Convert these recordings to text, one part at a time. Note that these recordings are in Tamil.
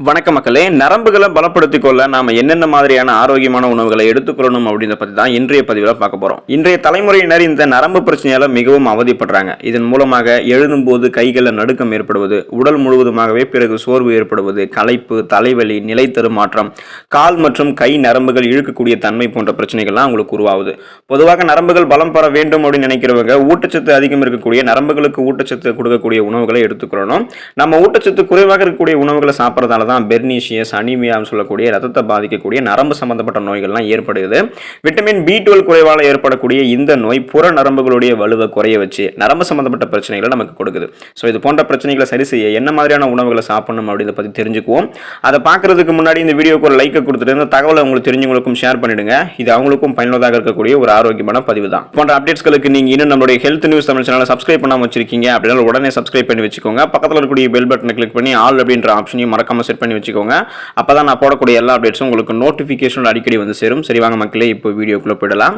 வணக்க மக்களே, நரம்புகளை பலப்படுத்திக் கொள்ள நாம என்னென்ன மாதிரியான ஆரோக்கியமான உணவுகளை எடுத்துக்கொள்ளணும் அப்படின்றத பத்தி தான் இன்றைய பதிவில் பார்க்க போறோம். இன்றைய தலைமுறையினர் இந்த நரம்பு பிரச்சனையால மிகவும் அவதிப்படுறாங்க. இதன் மூலமாக எழுதும்போது கைகளில் நடுக்கம் ஏற்படுவது, உடல் முழுவதுமாகவே பிறகு சோர்வு ஏற்படுவது, களைப்பு, தலைவலி, நிலை தடுமாற்றம், கால் மற்றும் கை நரம்புகள் இழுக்கக்கூடிய தன்மை போன்ற பிரச்சனைகள்லாம் உங்களுக்கு உருவாகுது. பொதுவாக நரம்புகள் பலம் பெற வேண்டும் அப்படின்னு நினைக்கிறவங்க ஊட்டச்சத்து அதிகம் இருக்கக்கூடிய நரம்புகளுக்கு ஊட்டச்சத்து கொடுக்கக்கூடிய உணவுகளை எடுத்துக்கொள்ளணும். நம்ம ஊட்டச்சத்து குறைவாக இருக்கக்கூடிய உணவுகளை சாப்பிட்றதால தான் பெர்னீசியஸ், அனீமியான்னு சொல்லக்கூடிய ரத்தத்தை பாதிக்கக்கூடிய நரம்பு சம்பந்தப்பட்ட நோய்கள்லாம் ஏற்படுகிறது. விட்டமின் B12 குறைவால் ஏற்படக்கூடிய இந்த நோய் புற நரம்புகளுடைய வலுவை குறைய வச்சு நரம்பு சம்பந்தப்பட்ட பிரச்சனைகளை நமக்கு கொடுக்குது. ஸோ இது போன்ற பிரச்சனைகளை சரி செய்ய என்ன மாதிரியான உணவுகளை சாப்பிடணும் அப்படின்றத பற்றி தெரிஞ்சுக்குவோம். அதை பார்க்கறதுக்கு முன்னாடி இந்த வீடியோக்கு ஒரு லைக்கை கொடுத்துட்டு இந்த தகவலை உங்களுக்கு தெரிஞ்சவங்களுக்கும் ஷேர் பண்ணிடுங்க. இது அவங்களுக்கும் பயனுள்ளதாக இருக்கக்கூடிய ஒரு ஆரோக்கியமான பதிவு தான். போன்ற அப்டேட்ஸ்களுக்கு நீங்க இன்னும் நம்மளுடைய ஹெல்த் நியூஸ் தமிழ் சேனலை சப்ஸ்கிரைப் பண்ணாம வச்சிருக்கீங்க அப்படின்னா உடனே சப்ஸ்கிரைப் பண்ணி வச்சுக்கோங்க. பக்கத்தில் இருக்கக்கூடிய பெல் பட்டனை கிளிக் பண்ணி ஆல் அப்படின்ற ஆப்ஷனையும் மறக்காம செட் பண்ணி வச்சுக்கோங்க. அப்பதான் நான் போடக்கூடிய எல்லா அப்டேட்ஸும் உங்களுக்கு நோட்டிபிகேஷன் அடிக்கடி வந்து சேரும். சரி வாங்க மக்களே, இப்போ வீடியோக்குள்ள போயிடலாம்.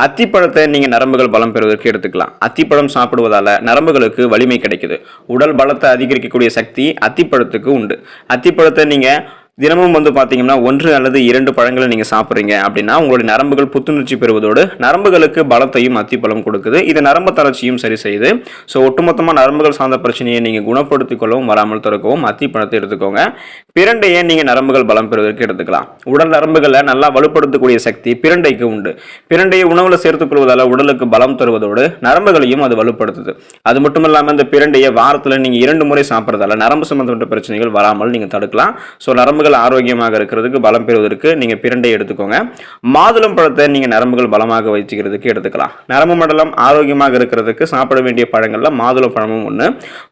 அத்திப்பழத்தை நீங்க நரம்புகள் பலம் பெறுவதற்கு எடுத்துக்கலாம். அத்திப்பழம் சாப்பிடுவதால நரம்புகளுக்கு வலிமை கிடைக்குது. உடல் பலத்தை அதிகரிக்கக்கூடிய சக்தி அத்திப்பழத்துக்கு உண்டு. அத்திப்பழத்தை நீங்க தினமும் பார்த்தீங்கன்னா 1 அல்லது 2 பழங்களை நீங்கள் சாப்பிட்றீங்க அப்படின்னா உங்களுடைய நரம்புகள் புத்துணர்ச்சி பெறுவதோடு நரம்புகளுக்கு பலத்தையும் அத்திப்பழம் கொடுக்குது. இது நரம்பு தளர்ச்சியும் சரி செய்யுது. ஸோ ஒட்டுமொத்தமாக நரம்புகள் சார்ந்த பிரச்சனையை நீங்கள் குணப்படுத்திக் கொள்ளவும் வராமல் தடுக்கவும் அத்திப்பழத்தை எடுத்துக்கோங்க. பிரண்டையை நீங்கள் நரம்புகள் பலம் பெறுவதற்கு எடுத்துக்கலாம். உடல் நரம்புகளை நல்லா வலுப்படுத்தக்கூடிய சக்தி பிரண்டைக்கு உண்டு. பிரண்டையை உணவில் சேர்த்துக் கொள்வதால் உடலுக்கு பலம் தருவதோடு நரம்புகளையும் அது வலுப்படுத்துது. அது மட்டும் இல்லாமல் இந்த பிரண்டையை வாரத்தில் நீங்கள் 2 முறை சாப்பிட்றதால நரம்பு சம்பந்தப்பட்ட பிரச்சனைகள் வராமல் நீங்கள் தடுக்கலாம். ஸோ நரம்புகள் ஆரோக்கியமாக இருக்கிறதுக்கு பலம் பெறுவதற்கு நீங்க பிரண்டை எடுத்துக்கோங்க. மாதுளம் பழத்தை நீங்க நரம்புகள் பலமாக வச்சுக்கிறதுக்கு எடுத்துக்கலாம். நரம்பு மண்டலம் ஆரோக்கியமாக இருக்கிறதுக்கு சாப்பிட வேண்டிய பழங்கள்ல மாதுளம் பழமும் ஒன்று.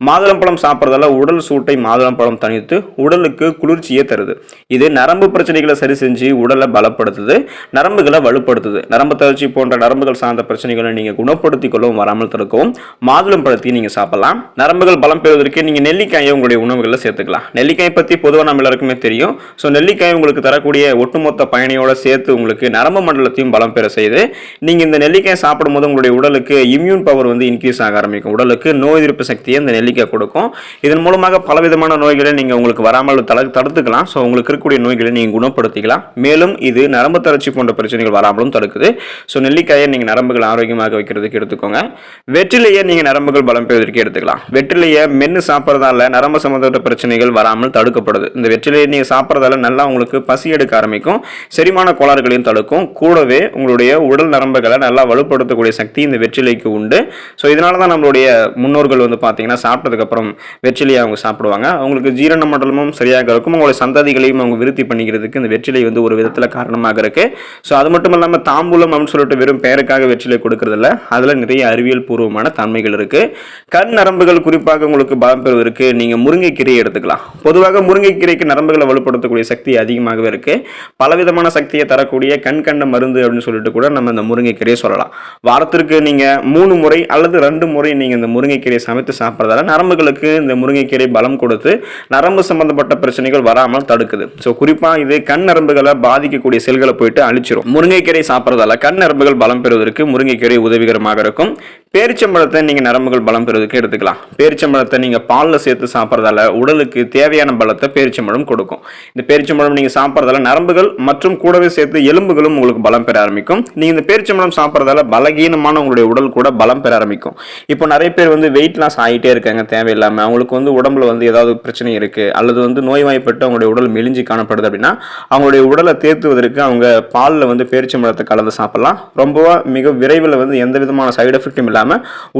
மாதுளம் பழம் சாப்பிட்றதால உடல் சூட்டை மாதுளம் பழம் தணித்து உடலுக்கு குளிர்ச்சியே தருது. இது நரம்பு பிரச்சனைகளை சரி செஞ்சு உடலை பலப்படுத்துது, நரம்புகளை வலுப்படுத்துது. நரம்பு தளர்ச்சி போன்ற நரம்புகள் சார்ந்த பிரச்சனைகளை நீங்க குணப்படுத்திக் கொள்ளவும் வராமல் தடுக்கவும் மாதுளம் பழத்தையும் நீங்க சாப்பிடலாம். நரம்புகள் பலம் பெறுவதற்கு நீங்க நெல்லிக்காயை உங்களுடைய உணவுகளில் சேர்த்துக்கலாம். நெல்லிக்காயை பத்தி பொதுவாக நம்ம எல்லாருக்குமே தெரியும். ஸோ நெல்லிக்காய் உங்களுக்கு தரக்கூடிய ஒட்டுமொத்த பயணியோட சேர்த்து உங்களுக்கு நரம்பு மண்டலத்தையும் பலம் பெற செய்து நீங்கள் இந்த நெல்லிக்காய் சாப்பிடும்போது உங்களுடைய உடலுக்கு இம்யூன் பவர் இன்க்ரீஸ் ஆக ஆரம்பிக்கும். உடலுக்கு நோய் எதிர்ப்பு சக்தியை இந்த நெல்லிக்காய் கொடுக்கும். இதன் மூலமாக பலவிதமான நோய்களை நீங்கள் உங்களுக்கு வராமல் தடுத்துக்கலாம். ஸோ உங்களுக்கு இருக்கக்கூடிய நோய்களை நீங்கள் குணப்படுத்திக்கலாம். மேலும் இது நரம்பு தளர்ச்சி போன்ற பிரச்சனைகள் வராமலும் தடுக்குது. ஸோ நெல்லிக்காயை நீங்கள் நரம்புகள் ஆரோக்கியமாக வைக்கிறதுக்கு எடுத்துக்கோங்க. வெற்றிலையை நீங்கள் நரம்புகள் பலம் பெறுவதற்கு எடுத்துக்கலாம். வெற்றிலையை மென்று சாப்பிட்றதால நரம்பு சம்பந்தப்பட்ட பிரச்சனைகள் வராமல் தடுக்கப்படுது. இந்த வெற்றிலையை நீங்கள் சாப்பிட்றதால நல்லா உங்களுக்கு பசி எடுக்க ஆரம்பிக்கும். செரிமான கோளாறுகளையும் தடுக்கும். கூடவே உங்களுடைய உடல் நரம்புகளை நல்லா வலுப்படுத்தக்கூடிய சக்தி இந்த வெற்றிலைக்கு உண்டு. ஸோ இதனால தான் நம்மளுடைய முன்னோர்கள் பார்த்தீங்கன்னா சாப்பிட்டதுக்கு அப்புறம் வெற்றிலையை அவங்க சாப்பிடுவாங்க. அவங்களுக்கு ஜீரண மண்டலமும் சரியாக இருக்கும். உங்களுடைய சந்ததிகளையும் அவங்க விருத்தி பண்ணிக்கிறதுக்கு இந்த வெற்றிலை ஒரு விதத்தில் காரணமாக இருக்கு. ஸோ அது மட்டும் இல்லாமல் தாம்பூலம் அப்படின்னு சொல்லிட்டு வெறும் பெயருக்காக வெற்றிலை கொடுக்கறதில்ல. அதில் நிறைய அறிவியல் பூர்வமான தன்மைகள் இருக்கு. கண் நரம்புகள் குறிப்பாக உங்களுக்கு பலம் பெறுவதற்கு நீங்க முருங்கைக்கீரையை எடுத்துக்கலாம். பொதுவாக முருங்கைக்கீரைக்கு நரம்புகளை வலுப்படுத்தக்கூடிய சக்தி அதிகமாகவே இருக்கு. பலவிதமான சக்தியை தரக்கூடிய கண் கண்ட மருந்து அப்படின்னு சொல்லிட்டு கூட நம்ம இந்த முருங்கைக்கீரையை சொல்லலாம். வாரத்திற்கு நீங்க 3 முறை அல்லது 2 முறை நீங்க இந்த முருங்கைக்கீரையை சமைத்து சாப்பிட்றதால நரம்புகளுக்கு இந்த முருங்கைக்கீரை பலம் கொடுத்து நரம்பு சம்பந்தப்பட்ட பிரச்சனைகள் வராமல் தடுக்குது. ஸோ குறிப்பா இது கண் நரம்புகளை பாதிக்கக்கூடிய செல்களை போயிட்டு அழிச்சிரும். முருங்கைக்கீரை சாப்பிட்றதால கண் நரம்புகள் பலம் பெறுவதற்கு முருங்கைக்கீரை உதவிகரமாக இருக்கும். பேரிச்சம்பழத்தை நீங்க நரம்புகள் பலம் பெறுவதற்கு எடுத்துக்கலாம். பேரிச்சம்பழத்தை நீங்க பாலில் சேர்த்து சாப்பிட்றதால உடலுக்கு தேவையான பலத்தை பேரிச்சம்பழம் கொடுக்கும். இந்த பேரிச்சம்பழம் நீங்க சாப்பிட்றதால நரம்புகள் மற்றும் கூடவே சேர்த்து எலும்புகளும் உங்களுக்கு பலம் பெற ஆரம்பிக்கும். நீங்க இந்த பேரிச்சம்பழம் சாப்பிட்றதால பலகீனமான உங்களுடைய உடல் கூட பலம் பெற ஆரம்பிக்கும். இப்போ நிறைய பேர் வெயிட் லாஸ் ஆகிட்டே இருக்காங்க தேவையில்லாம. அவங்களுக்கு உடம்புல ஏதாவது பிரச்சனை இருக்கு அல்லது நோய்வாய்ப்பட்டு அவங்களுடைய உடல் மெலிஞ்சி காணப்படுது அப்படின்னா அவங்களுடைய உடலை தேர்த்துவதற்கு அவங்க பாலில் பேரிச்சம்பழத்தை கலந்து சாப்பிடலாம். ரொம்ப மிக விரைவில் எந்த விதமான சைடு எஃபெக்டும் இல்லாம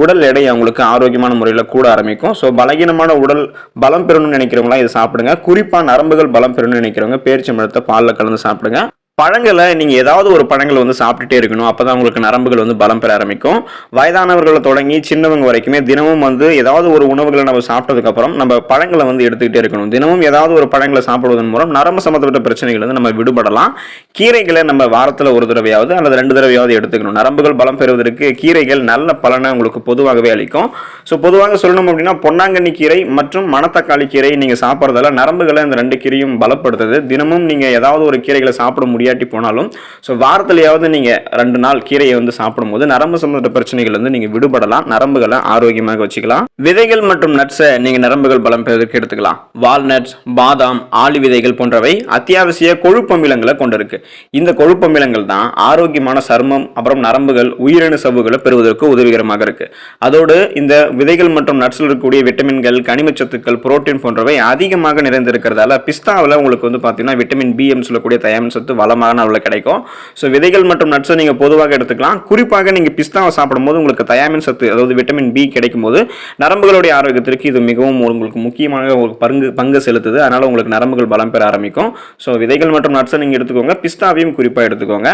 உடல் எடை அவங்களுக்கு ஆரோக்கியமான முறையில் கூட ஆரம்பிக்கும். ஸோ பலகீனமான உடல் பலம் பெறணும்னு நினைக்கிறவங்களா இதை சாப்பிடுங்க. குறிப்பா நரம்புகள் பலம் பெறணும்னு நினைக்கிறவங்க பேரிச்சம்பழத்தை பாலில் கலந்து சாப்பிடுங்க. பழங்களை நீங்க ஏதாவது ஒரு பழங்களை சாப்பிட்டுட்டே இருக்கணும். அப்பதான் உங்களுக்கு நரம்புகள் பலம் பெற ஆரம்பிக்கும். வயதானவர்களை தொடங்கி சின்னவங்க வரைக்குமே தினமும் ஏதாவது ஒரு உணவுகளை நம்ம சாப்பிட்டதுக்கு அப்புறம் நம்ம பழங்களை எடுத்துக்கிட்டே இருக்கணும். தினமும் ஏதாவது ஒரு பழங்களை சாப்பிடுவதன் மூலம் நரம்பு சம்பந்தப்பட்ட பிரச்சனைகள் நம்ம விடுபடலாம். கீரைகளை நம்ம வாரத்தில் ஒரு தடவையாவது அல்லது 2 தடவையாவது எடுத்துக்கணும். நரம்புகள் பலம் பெறுவதற்கு கீரைகள் நல்ல பலனை உங்களுக்கு பொதுவாகவே அளிக்கும். ஸோ பொதுவாக சொல்லணும் அப்படின்னா பொன்னாங்கண்ணி கீரை மற்றும் மணத்தக்காளி கீரை நீங்க சாப்பிட்றதால நரம்புகளை இந்த 2 கீரையும் பலப்படுத்துது. தினமும் நீங்க ஏதாவது ஒரு கீரைகளை சாப்பிட முடியாது முடியாட்டி போனாலும் ஸோ வாரத்திலேயாவது நீங்கள் 2 நாள் கீரையை வந்து சாப்பிடும்போது நரம்பு சம்பந்த பிரச்சனைகள் வந்து நீங்கள் விடுபடலாம், நரம்புகளை ஆரோக்கியமாக வச்சுக்கலாம். விதைகள் மற்றும் நட்ஸை நீங்கள் நரம்புகள் பலம் பெறுவதற்கு எடுத்துக்கலாம். வால்நட்ஸ், பாதாம், ஆளி விதைகள் போன்றவை அத்தியாவசிய கொழுப்பமிலங்களை கொண்டிருக்கு. இந்த கொழுப்பமிலங்கள் தான் ஆரோக்கியமான சருமம் அப்புறம் நரம்புகள் உயிரணு சவ்வுகளை பெறுவதற்கு உதவிகரமாக இருக்கு. அதோடு இந்த விதைகள் மற்றும் நட்ஸில் இருக்கக்கூடிய விட்டமின்கள், கனிமச்சத்துக்கள், புரோட்டீன் போன்றவை அதிகமாக நிறைந்திருக்கிறதால பிஸ்தாவில் உங்களுக்கு வந்து பார்த்தீங்கன்னா விட்டமின் பி சொல்லக்கூடிய தயாமின் சத்து வளமான அளவில் கிடைக்கும். ஸோ விதைகள் மற்றும் நட்ஸை நீங்கள் பொதுவாக எடுத்துக்கலாம். குறிப்பாக நீங்கள் பிஸ்தாவை சாப்பிடும்போது உங்களுக்கு தயாமின் சத்து அதாவது விட்டமின் பி கிடைக்கும் போது நரம்புகளுடைய ஆரோக்கியத்திற்கு இது மிகவும் உங்களுக்கு முக்கியமான ஒரு பங்கு செலுத்துது. அதனால உங்களுக்கு நரம்புகள் பலம் பெற ஆரம்பிக்கும். ஸோ விதைகள் மற்றும் நட்ஸை நீங்கள் எடுத்துக்கோங்க, பிஸ்தாவையும் குறிப்பாக எடுத்துக்கோங்க.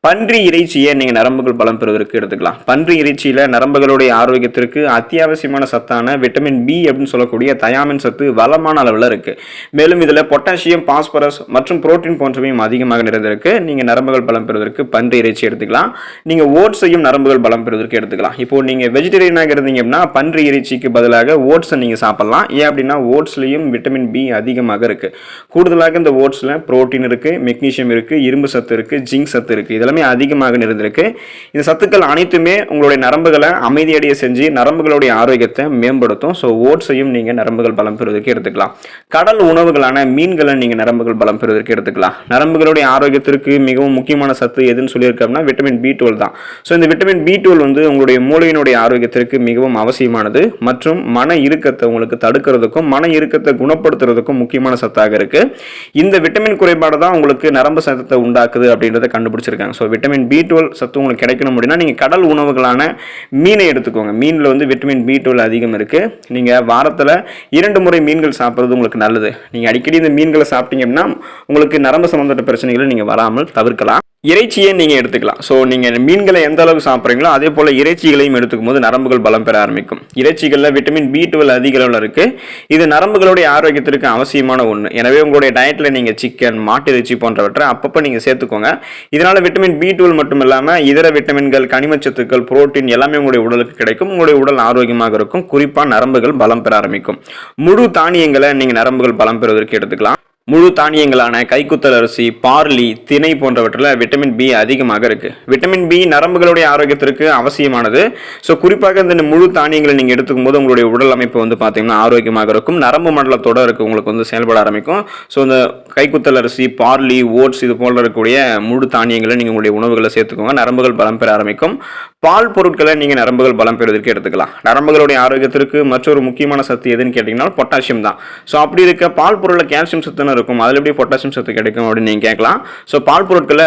பன்றி இறைச்சியை நீங்கள் நரம்புகள் பலம் பெறுவதற்கு எடுத்துக்கலாம். பன்றி இறைச்சியில் நரம்புகளுடைய ஆரோக்கியத்திற்கு அத்தியாவசியமான சத்தான விட்டமின் பி அப்படின்னு சொல்லக்கூடிய தயாமின் சத்து வளமான அளவில் இருக்கு. மேலும் இதில் பொட்டாசியம், பாஸ்பரஸ் மற்றும் புரோட்டீன் போன்றவையும் அதிகமாக நிறைந்திருக்கு. நீங்கள் நரம்புகள் பலம் பெறுவதற்கு பன்றி இறைச்சி எடுத்துக்கலாம். நீங்கள் ஓட்ஸையும் நரம்புகள் பலம் பெறுவதற்கு எடுத்துக்கலாம். இப்போ நீங்கள் வெஜிடேரியனாக இருந்தீங்க அப்படின்னா பன்றி இறைச்சிக்கு பதிலாக ஓட்ஸை நீங்கள் சாப்பிடலாம். ஏன் அப்படின்னா ஓட்ஸ்லையும் விட்டமின் பி அதிகமாக இருக்கு. கூடுதலாக இந்த ஓட்ஸில் புரோட்டீன் இருக்கு, மெக்னீசியம் இருக்கு, இரும்பு சத்து இருக்கு, ஜிங்க் சத்து இருக்கு. இதெல்லாமே அதிகமாக நிறைந்திருக்கு. இந்த சத்துக்கள் அனைத்துமே உங்களுடைய நரம்புகளை அமைதியடைய செஞ்சு நரம்புகளுடைய ஆரோக்கியத்தை மேம்படுத்தும். ஸோ ஓட்ஸையும் நீங்கள் நரம்புகள் பலம் பெறுவதற்கு எடுத்துக்கலாம். கடல் உணவுகளான மீன்களை நீங்கள் நரம்புகள் பலம் பெறுவதற்கு எடுத்துக்கலாம். நரம்புகளுடைய ஆரோக்கியத்திற்கு மிகவும் முக்கியமான சத்து எதுன்னு சொல்லியிருக்கோம்னா விட்டமின் B12 தான். ஸோ இந்த விட்டமின் B12 வந்து உங்களுடைய மூளையினுடைய ஆரோக்கியத்திற்கு மிகவும் அவசியமானது மற்றும் மன இறுக்கத்தை உங்களுக்கு தடுக்கிறதுக்கும் மன இறுக்கத்தை குணப்படுத்துறதுக்கும் முக்கியமான சத்தாக இருக்கு. இந்த விட்டமின் குறைபாடு தான் உங்களுக்கு நரம்பு சத்தத்தை உண்டாக்குது அப்படின்றத கண்டுபிடிச்சிருக்காங்க. ஸோ விட்டமின் B12 சத்து உங்களுக்கு கிடைக்கணும் அப்படின்னா நீங்கள் கடல் உணவுகளான மீனை எடுத்துக்கோங்க. மீனில் வந்து விட்டமின் B12 அதிகம் இருக்கு. நீங்கள் வாரத்தில் 2 முறை மீன்கள் சாப்பிட்றது உங்களுக்கு நல்லது. நீங்கள் அடிக்கடி இந்த மீன்களை சாப்பிட்டீங்க அப்படின்னா உங்களுக்கு நரம்பு சம்பந்தப்பட்ட பிரச்சனைகளை நீங்கள் வராமல் தவிர்க்கலாம். இறைச்சியை நீங்கள் எடுத்துக்கலாம். ஸோ நீங்கள் மீன்களை எந்த அளவுக்கு சாப்பிட்றீங்களோ அதே போல் இறைச்சிகளையும் எடுத்துக்கும் போது நரம்புகள் பலம் பெற ஆரம்பிக்கும். இறைச்சிகளில் விட்டமின் B12 அதிக அளவில் இருக்குது. இது நரம்புகளுடைய ஆரோக்கியத்திற்கு அவசியமான ஒன்று. எனவே உங்களுடைய டயட்டில் நீங்கள் சிக்கன், மாட்டு இறைச்சி போன்றவற்றை அப்பப்போ நீங்கள் சேர்த்துக்கோங்க. இதனால் விட்டமின் B12 மட்டும் இல்லாமல் இதர விட்டமின்கள், கனிமச்சத்துக்கள், புரோட்டீன் எல்லாமே உங்களுடைய உடலுக்கு கிடைக்கும். உங்களுடைய உடல் ஆரோக்கியமாக இருக்கும். குறிப்பாக நரம்புகள் பலம் பெற ஆரம்பிக்கும். முழு தானியங்களை நீங்கள் நரம்புகள் பலம் பெறுவதற்கு எடுத்துக்கலாம். முழு தானியங்களான கைக்குத்தல் அரிசி, பார்லி, திணை போன்றவற்றில் விட்டமின் பி அதிகமாக இருக்கு. விட்டமின் பி நரம்புகளுடைய ஆரோக்கியத்திற்கு அவசியமானது. ஸோ குறிப்பாக இந்த முழு தானியங்களை நீங்கள் எடுத்துக்கும் போது உங்களுடைய உடல் அமைப்பு வந்து பார்த்தீங்கன்னா ஆரோக்கியமாக இருக்கும். நரம்பு மண்டலத்தோட இருக்கு உங்களுக்கு வந்து செயல்பட ஆரம்பிக்கும். ஸோ இந்த கைக்குத்தல் அரிசி, பார்லி, ஓட்ஸ் இது போல இருக்கக்கூடிய முழு தானியங்களை நீங்கள் உங்களுடைய உணவுகளை சேர்த்துக்கோங்க. நரம்புகள் பலம் பெற ஆரம்பிக்கும். பால் பொருட்களை நீங்கள் நரம்புகள் பலம் பெறுவதற்கு எடுத்துக்கலாம். நரம்புகளுடைய ஆரோக்கியத்திற்கு மற்றொரு முக்கியமான சத்து எதுன்னு கேட்டிங்கன்னா பொட்டாசியம் தான். ஸோ அப்படி இருக்க பால் பொருளில் கால்சியம் சத்து இருக்கும். அதில் எப்படி பொட்டாசியம் சத்து கிடைக்கும் அப்படின்னு நீங்கள் கேட்கலாம். ஸோ பால் பொருட்களை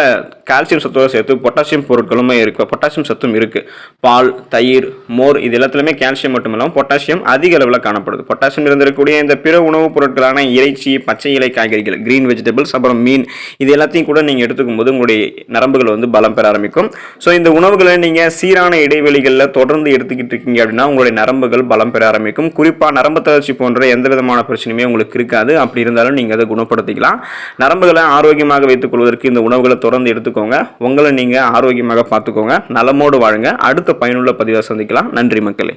கால்சியம் சத்தோடு சேர்த்து பொட்டாசியம் பொருட்களுமே இருக்கு, பொட்டாசியம் சத்தும் இருக்கு. பால், தயிர், மோர் இது எல்லாத்துலேயுமே கால்சியம் மட்டும் இல்லாமல் பொட்டாசியம் அதிக அளவில் காணப்படுது. பொட்டாசியம் இருந்திருக்கக்கூடிய இந்த பிற உணவுப் பொருட்களான இறைச்சி, பச்சை இலை காய்கறிகள், கிரீன் வெஜிடபிள்ஸ், அப்புறம் மீன் இது எல்லாத்தையும் கூட நீங்கள் எடுத்துக்கும் போது உங்களுடைய நரம்புகள் வந்து பலம் பெற ஆரம்பிக்கும். ஸோ இந்த உணவுகளை நீங்கள் சீரான இடைவெளிகளில் தொடர்ந்து எடுத்துக்கிட்டு இருக்கீங்க அப்படின்னா உங்களுடைய நரம்புகள் பலம் பெற ஆரம்பிக்கும். குறிப்பாக நரம்பு தளர்ச்சி போன்ற எந்த விதமான பிரச்சனையுமே உங்களுக்கு இருக்காது. அப்படி இருந்தாலும் நீங்கள் அதை குணப்படுத்திக்கலாம். நரம்புகளை ஆரோக்கியமாக வைத்துக் கொள்வதற்கு இந்த உணவுகளை தொடர்ந்து எடுத்துக்கோங்க. உங்களை நீங்க ஆரோக்கியமாக பார்த்துக்கோங்க. நலமோடு வாழுங்க. அடுத்த பயனுள்ள பதிவை சந்திக்கலாம். நன்றி மக்களே.